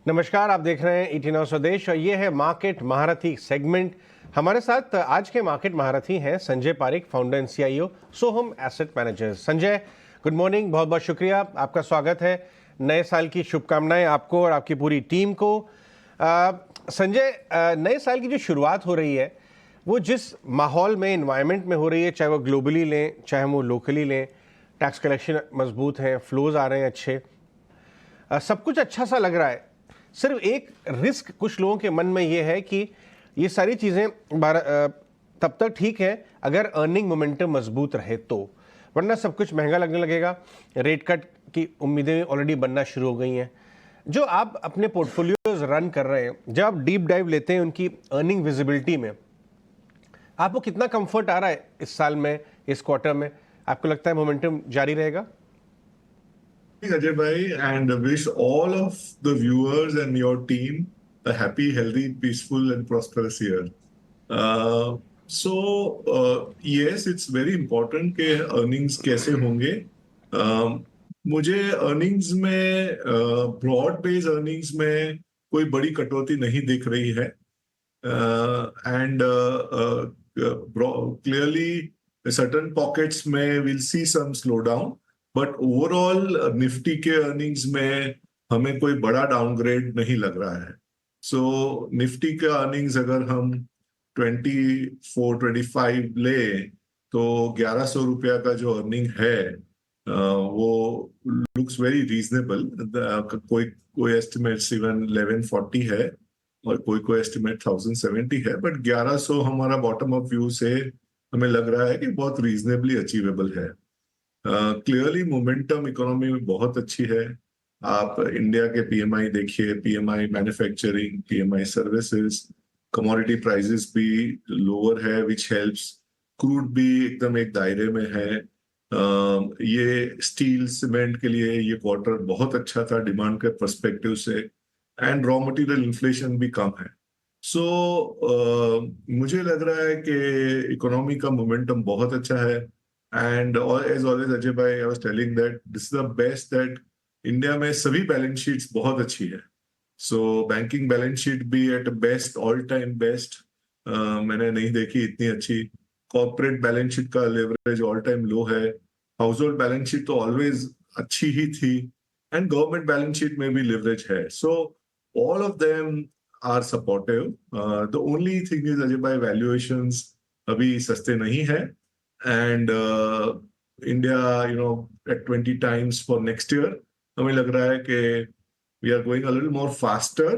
नमस्कार, आप देख रहे हैं ईटी9 स्वदेश और ये है मार्केट महारथी सेगमेंट। हमारे साथ आज के मार्केट महारथी हैं Sanjay Pareek, founder and CEO Soham asset managers. Sanjay, good morning, बहुत बहुत शुक्रिया, आपका स्वागत है। नए साल की शुभकामनाएं आपको और आपकी पूरी टीम को। संजय, नए साल की जो शुरुआत हो रही है वो जिस माहौल में, इन्वायरमेंट में हो रही है, चाहे वो ग्लोबली लें चाहे वो लोकली लें, टैक्स कलेक्शन मजबूत है, फ्लोज आ रहे हैं अच्छे, सब कुछ अच्छा सा लग रहा है। सिर्फ एक रिस्क कुछ लोगों के मन में ये है कि ये सारी चीज़ें तब तक ठीक है अगर अर्निंग मोमेंटम मजबूत रहे तो, वरना सब कुछ महंगा लगने लगेगा। रेट कट की उम्मीदें ऑलरेडी बनना शुरू हो गई हैं। जो आप अपने पोर्टफोलियोज रन कर रहे हैं, जब आप डीप डाइव लेते हैं उनकी अर्निंग विजिबिलिटी में, आपको कितना कंफर्ट आ रहा है इस साल में, इस क्वार्टर में? आपको लगता है मोमेंटम जारी रहेगा? Ajay bhai, and wish all of the viewers and your team a happy, healthy, peaceful, and prosperous year. Yes, it's very important कि earnings कैसे होंगे. मुझे earnings में broad based earnings में कोई बड़ी कटौती नहीं दिख रही है. Clearly certain pockets में we'll see some slowdown. But overall Nifty के अर्निंग्स में हमें कोई बड़ा डाउनग्रेड नहीं लग रहा है. सो निफ्टी के अर्निंग्स अगर हम 24-25 ले तो 1100 रुपया का जो अर्निंग है वो लुक्स वेरी रीजनेबल. कोई कोई एस्टिमेट इवन 1140 है और कोई कोई एस्टिमेट 1070 है, बट 1100 हमारा बॉटम अप व्यू से हमें लग रहा है कि बहुत रीजनेबली अचीवेबल है. क्लियरली मोमेंटम इकोनॉमी में बहुत अच्छी है. आप इंडिया के पीएमआई देखिए, PMI manufacturing, PMI services, commodity prices भी लोअर है विच हेल्प्स. क्रूड भी एकदम एक दायरे में है. ये स्टील सीमेंट के लिए ये क्वार्टर बहुत अच्छा था डिमांड के पर्सपेक्टिव से, एंड रॉ मटेरियल इन्फ्लेशन भी कम है. सो मुझे लग रहा है कि इकोनॉमी का मोमेंटम बहुत अच्छा है. And as always, Ajay bhai, I was telling that this is the best that India में सभी बैलेंस शीट्स बहुत अच्छी है. So बैंकिंग बैलेंस शीट भी at best, all time best मैंने नहीं देखी इतनी अच्छी. कॉर्पोरेट बैलेंस शीट का लेवरेज ऑल टाइम लो है. हाउस होल्ड बैलेंस शीट तो ऑलवेज अच्छी ही थी, एंड गवर्नमेंट बैलेंस शीट में भी लेवरेज है. So all of them are supportive. The only thing is Ajay भाई, वैल्यूएशंस अभी सस्ते नहीं है. And India, at 20 times for next year, हमें लग रहा है कि we are going a little more faster,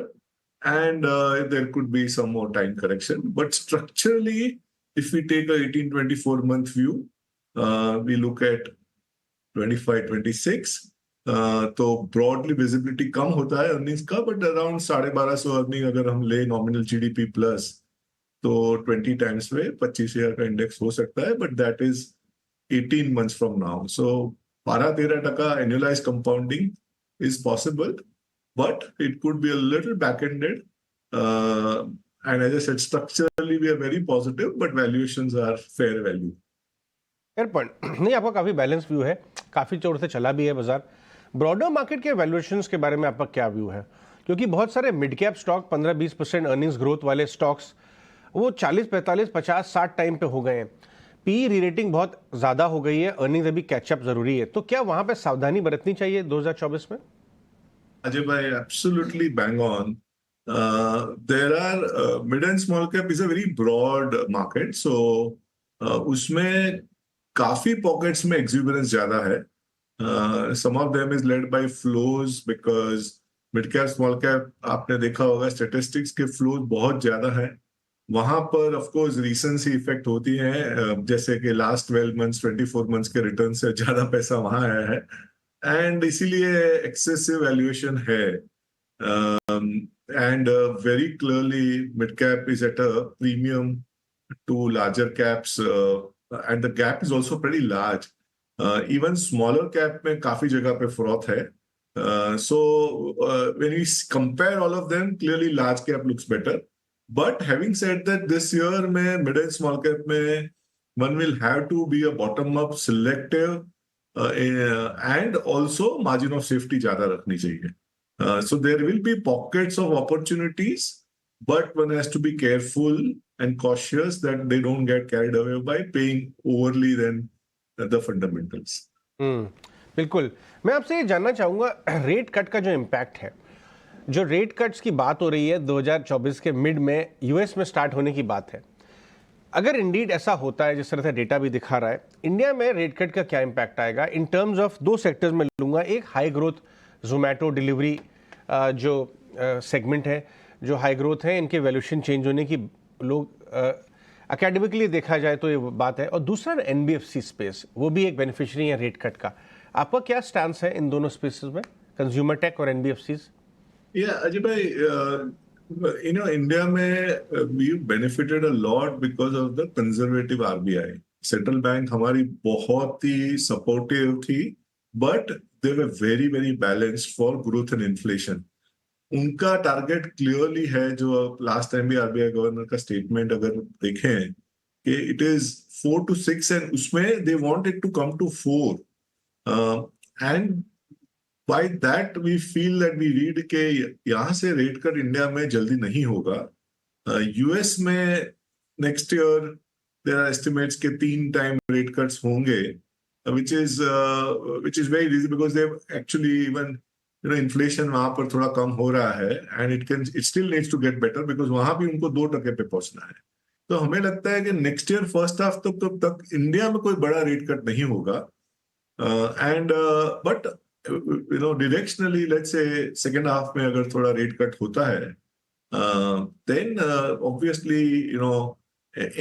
and there could be some more time correction. But structurally, if we take a 18-24 month view, we look at 25-26, तो broadly visibility कम होता है earnings का, but around 1250 earning अगर हम ले nominal GDP plus, तो 20 times में 25,000 का इंडेक्स हो सकता है, but that is 18 months from now. So 12-13% annualise compounding is possible, but it could be a little back ended. And as I said, structurally we are very positive, but valuations are fair value. Fair point. नहीं, आपका काफ़ी balance view है, काफ़ी जोर से चला भी है बाजार. ब्रॉडर मार्केट के वैल्यूएशंस के बारे में आपका क्या व्यू है? क्योंकि बहुत सारे mid cap stock 15-20% earnings growth वाले स्टॉक्स वो 40, 45, 50, 60 टाइम पे हो गए हैं. पी री रेटिंग बहुत ज़्यादा हो गई है, अर्निंग्स अभी कैचअप जरूरी है. तो क्या वहां पे सावधानी बरतनी चाहिए 2024 में? अजय भाई, absolutely bang on. There are mid and small cap is a very broad market. So उसमें काफी पॉकेट्स में एक्सुबरेंस ज्यादा है. Some of them is led by flows, because mid cap small cap आपने देखा होगा स्टेटिस्टिक्स के फ्लोज बहुत ज्यादा है. वहां पर ऑफ कोर्स रीसेंसी इफेक्ट होती है, जैसे कि लास्ट 12 मंथ्स 24 मंथ्स के रिटर्न से ज्यादा पैसा वहां आया है, एंड इसीलिए एक्सेसिव वैल्यूएशन है. And very clearly mid cap is at a premium to larger caps, and the gap is also very large. Even smaller cap में काफी जगह पे फ्रॉथ है. So when we compare all of them, clearly large cap looks better. But having said that, this year में mid and small cap में one will have to be a bottom up selective, and also margin of safety ज्यादा रखनी चाहिए. So there will be pockets of opportunities, but one has to be careful and cautious that they don't get carried away by paying overly than the fundamentals. बिल्कुल। मैं आपसे ये जानना चाहूँगा, rate cut का जो इम्पैक्ट है, जो रेट कट्स की बात हो रही है 2024 के मिड में यूएस में स्टार्ट होने की बात है। अगर इंडीड ऐसा होता है जिस तरह से डेटा भी दिखा रहा है, इंडिया में रेट कट का क्या इम्पैक्ट आएगा इन टर्म्स ऑफ दो सेक्टर्स में लूँगा। एक हाई ग्रोथ जोमेटो डिलीवरी जो सेगमेंट है, जो हाई ग्रोथ है, इनके वैल्यूएशन चेंज होने की लोग एकेडमिकली देखा जाए तो ये बात है। और दूसरा एनबीएफसी स्पेस, वो भी एक बेनिफिशियरी है रेट कट का। आपका क्या स्टैंस है इन दोनों स्पेसेस में, कंज्यूमर टेक और एनबीएफसीज? अजय भाई, इंडिया में we benefited a lot because of the conservative RBI. Central bank हमारी बहुत ही सपोर्टिव थी, but they were very very balanced for growth and inflation. उनका टारगेट क्लियरली है, जो लास्ट टाइम भी आरबीआई गवर्नर का स्टेटमेंट अगर देखें कि इट इज 4 to 6, एंड उसमें they want it to come to 4, and by that we feel that we read के यहाँ से रेट कट इंडिया में जल्दी नहीं होगा। यूएस में next year there are estimates के 3 टाइम रेट कट्स होंगे, which is very easy because they've actually even inflation वहां पर थोड़ा कम हो रहा है, and it still needs to get better because वहां भी उनको 2% पे पहुंचना है। तो हमें लगता है कि नेक्स्ट ईयर फर्स्ट हाफ तक इंडिया में कोई बड़ा रेट कट नहीं होगा, and but directionally let's say second half में अगर थोड़ा रेट कट होता है, then obviously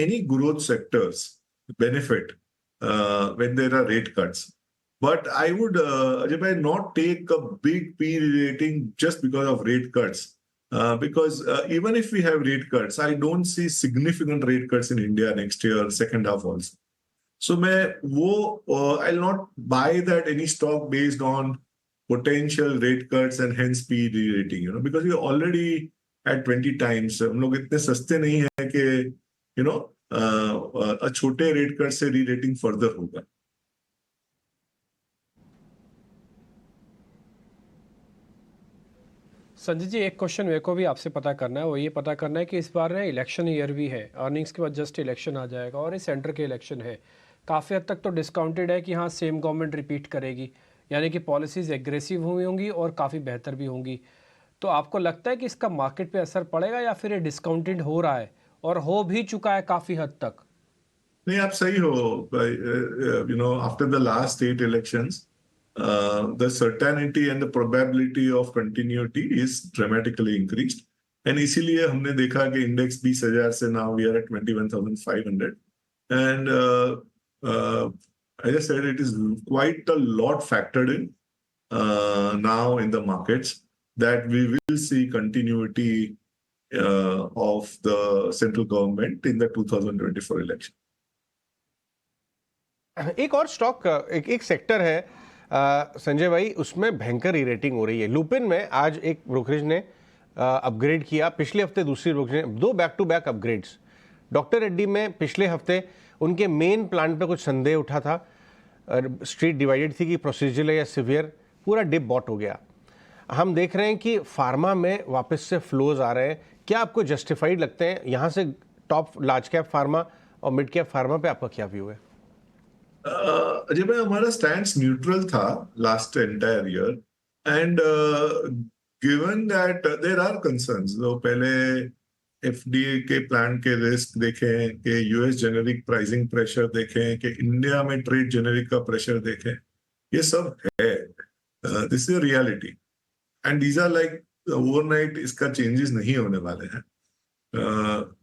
any growth sectors benefit when there are rate cuts. But I would, Ajay bhai, not take a big P rating just because of rate cuts. Because even if we have rate cuts, I don't see significant rate cuts in India next year, second half also. So I'll not buy that any stock based on potential rate cuts and hence P rating, because we already at 20 times. हम लोग इतने सस्ते नहीं है कि, छोटे rate cut से री रेटिंग फर्दर होगा। संजय जी, एक क्वेश्चन मेरे को भी आपसे पता करना है, वो ये पता करना है कि इस बार ना इलेक्शन ईयर भी है, अर्निंग्स के बाद जस्ट इलेक्शन आ जाएगा और ये सेंटर के इलेक्शन है। काफ़ी हद तक तो डिस्काउंटेड है कि हाँ सेम गवर्नमेंट रिपीट करेगी, यानी कि पॉलिसीज़ एग्रेसिव हुई होंगी और काफ़ी बेहतर भी होंगी। तो आपको लगता है कि इसका मार्केट पे असर पड़ेगा या फिर ये डिस्काउंटेड हो रहा है और हो भी चुका है काफ़ी हद तक? नहीं, आप सही हो। After the last 8 elections, the certainty and the probability of continuity is dramatically increased. And इसीलिए हमने देखा कि इंडेक्स 20,000 से now we are at 21,500. And as I said, it is quite a lot factored in now in the markets that we will see continuity of the central government in the 2024 election. एक और stock, एक sector है संजय भाई, उसमें भयंकर rating हो रही है। लुपिन में आज एक ब्रोकरेज ने अपग्रेड किया, पिछले हफ्ते दूसरी ब्रोकरेज ने 2 back to back upgrades. Doctor Reddy में पिछले हफ्ते उनके मेन प्लान पे कुछ संदेह उठा था, स्ट्रीट डिवाइडेड थी कि प्रोसीजरल या सिवियर, पूरा डिप बॉट हो गया। हम देख रहे हैं कि फार्मा में वापस से फ्लोज आ रहे हैं। क्या आपको जस्टिफाइड लगते हैं यहाँ से टॉप लार्ज कैप फार्मा और मिड कैप फार्मा पे आपका क्या व्यू है? अजय भाई, हमारा स्टैंड न्यूट्रल था last entire year, and given that there are concerns, तो पहले एफडीए के प्लान के रिस्क देखें, कि यूएस जेनेरिक प्राइसिंग प्रेशर देखें, कि इंडिया में ट्रेड जेनेरिक का प्रेशर देखें, ये सब है। This is reality, and these are like overnight इसका चेंजेस नहीं होने वाले हैं।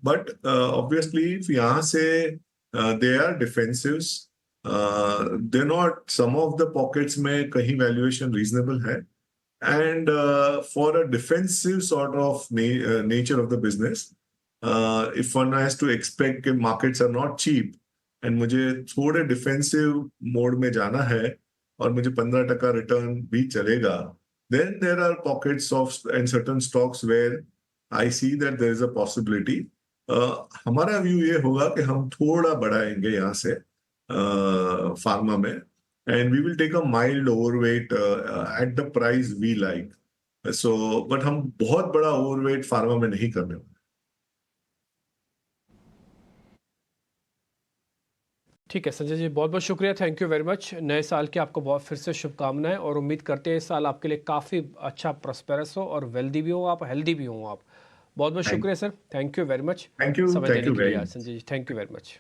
बट ऑब्वियसली यहाँ से they are defensives, they're not, some of the pockets में कहीं valuation reasonable है, and for a defensive sort of nature of the business, if one has to expect कि markets are not cheap and मुझे थोड़े defensive mode में जाना है और मुझे 15% return भी चलेगा, then there are pockets of and certain stocks where I see that there is a possibility. हमारा व्यू ये होगा कि हम थोड़ा बढ़ाएंगे यहाँ से pharma में, and we will take a mild overweight at the price we like. So but हम बहुत बड़ा ओवरवेट फार्मा में नहीं करने वाले। ठीक है संजय जी, बहुत बहुत शुक्रिया, थैंक यू वेरी मच। नए साल की आपको बहुत फिर से शुभकामनाएं और उम्मीद करते हैं इस साल आपके लिए काफ़ी अच्छा प्रॉस्पेरस हो और वेल्दी भी हो आप, हेल्दी भी हो आप। बहुत बहुत थैंक शुक्रिया sir, thank you very much thank you समय थैंक देने यू के लिए वेरी आज much. Sanjay ji, thank you very much.